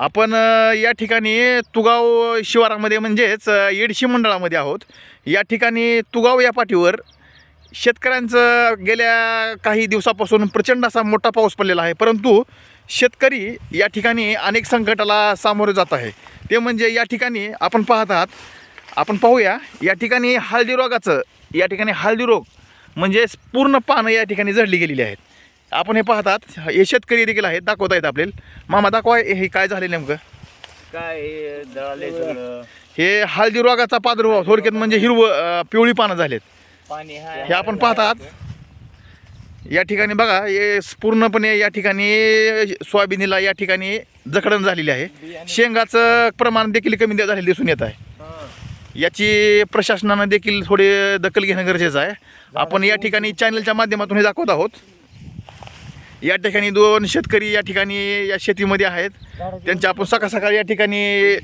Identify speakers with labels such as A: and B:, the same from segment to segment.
A: आपण या ठिकाणी तुगाव शिवारामध्ये म्हणजेच येडशी मंडळामध्ये आहोत. या ठिकाणी तुगाव या पाठीवर शेतकऱ्यांचं गेल्या काही दिवसापासून प्रचंड असा मोठा पाऊस पडलेला आहे, परंतु शेतकरी या ठिकाणी अनेक संकटाला सामोरे जात आहे. ते म्हणजे या ठिकाणी आपण पाहत आहात, आपण पाहूया या ठिकाणी हळदी रोगाचं, या ठिकाणी हळदी रोग म्हणजे पूर्ण पानं या ठिकाणी झडली गेलेली आहेत. आपण हे पाहतात, हे शेतकरी देखील आहेत, दाखवत आहेत आपल्याला. मामा दाखवा हे काय झाले नेमकं
B: काय जळाले सगळं.
A: हे हळदी रोगाचा प्रादुर्भाव थोडक्यात म्हणजे हिरवं पिवळी पानं झालेत.
B: पाणी
A: हे आपण पाहतात या ठिकाणी बघा, हे पूर्णपणे या ठिकाणी सोयाबीनला या ठिकाणी जखडण झालेली आहे. शेंगाचं प्रमाण देखील कमी झालेलं दिसून येत आहे. याची प्रशासनानं देखील थोडे दखल घेणं गरजेचं आहे. आपण या ठिकाणी चॅनलच्या माध्यमातून हे दाखवत आहोत. या ठिकाणी 2 शेतकरी या ठिकाणी या शेतीमध्ये आहेत. त्यांच्या आपण सकाळी या ठिकाणी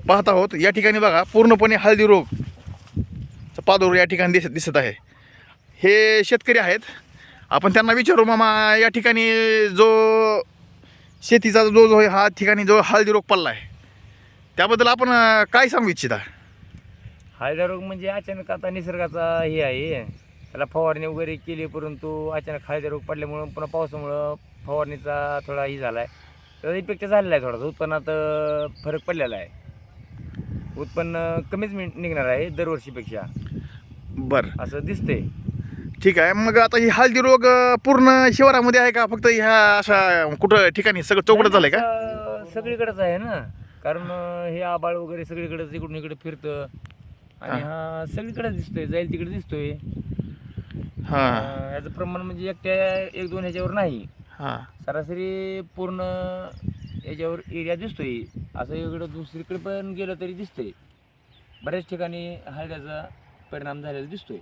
A: पाहत आहोत. या ठिकाणी बघा पूर्णपणे हळदी रोग प्रादुर्भाव या ठिकाणी दिसत आहे. हे शेतकरी आहेत. आपण त्यांना विचारू, मामा या ठिकाणी जो शेतीचा जो हा ठिकाणी जो हळदी रोग पडला आहे त्याबद्दल आपण काय सांगू इच्छिता?
B: हळदी रोग म्हणजे अचानक आता निसर्गाचा हे आहे, त्याला फवारणी वगैरे केली, परंतु अचानक हळदी रोग पडल्यामुळं पुन्हा पावसामुळं फवारणीचा थोडा हे झाला आहे, त्याचा इफेक्ट झालेला आहे. थोडासा उत्पन्नात फरक पडलेला आहे. उत्पन्न कमीच निघणार आहे दरवर्षीपेक्षा,
A: बरं
B: असं दिसतंय.
A: ठीक आहे. मग आता ही हळदी रोग पूर्ण शिवारामध्ये आहे का, फक्त ह्या अशा कुठं ठिकाणी सगळं चौकडं झालंय का?
B: सगळीकडेच आहे ना, कारण हे आबाळ वगैरे सगळीकडेच इकडून इकडे फिरतं आणि हा सगळीकडे दिसतोय, जाईल तिकडे दिसतोय. याचं प्रमाण म्हणजे एकट्या 1-2 ह्याच्यावर नाही, सरासरी पूर्ण याच्यावर एरिया दिसतोय. असं इकडं दुसरीकडे पण गेलं तरी दिसतंय. बऱ्याच ठिकाणी हळद्याचा परिणाम झालेला दिसतोय.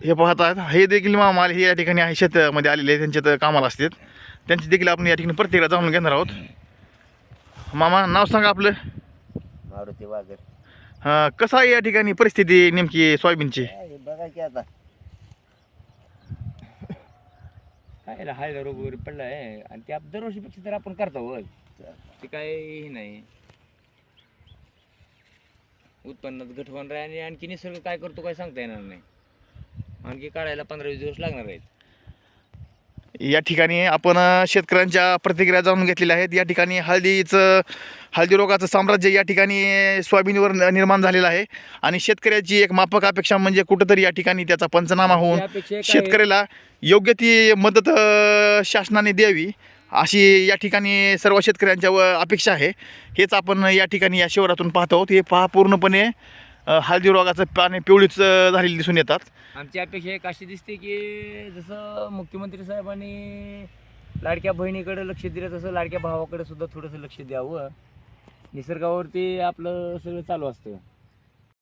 A: हे पाहतात, हे देखील मामा हे या ठिकाणी आहे, शेतामध्ये आलेले त्यांच्यात कामाला असतात. त्यांची देखील आपण या ठिकाणी प्रत्येकाला जाणून घेणार आहोत. मामा नाव सांगा आपलं.
B: मारुती वाघर.
A: कसं आहे या ठिकाणी परिस्थिती नेमकी सोयाबीनची?
B: बघा की आता काय हळदी रोग वगैरे पडला आहे आणि ते दरवर्षीपेक्षा तर आपण करतो, ते काय हे नाही. उत्पन्नात घट होणार आहे आणि आणखी निसर्ग काय करतो काय सांगता येणार नाही. आणखी काढायला 15-20 दिवस लागणार आहेत.
A: या ठिकाणी आपण शेतकऱ्यांच्या प्रतिक्रिया जाणून घेतलेल्या आहेत. या ठिकाणी हळदी रोगाचं साम्राज्य या ठिकाणी सोयाबीनवर निर्माण झालेलं आहे आणि शेतकऱ्याची एक माफक अपेक्षा म्हणजे कुठंतरी या ठिकाणी त्याचा पंचनामा होऊन शेतकऱ्याला योग्य ती मदत शासनाने द्यावी, अशी या ठिकाणी सर्व शेतकऱ्यांच्या अपेक्षा आहे. हेच आपण या ठिकाणी या शिवारातून पाहत आहोत. हे पहा पूर्णपणे हळदी रोगाचं पाने पिवळीच झालेली दिसून येतात.
B: आमची अपेक्षा एक अशी दिसते की जसं मुख्यमंत्री साहेबांनी लाडक्या बहिणीकडे लक्ष दिलं तसं लाडक्या भावाकडे सुद्धा थोडंसं लक्ष द्यावं. निसर्गावरती आपलं सगळं चालू असतं.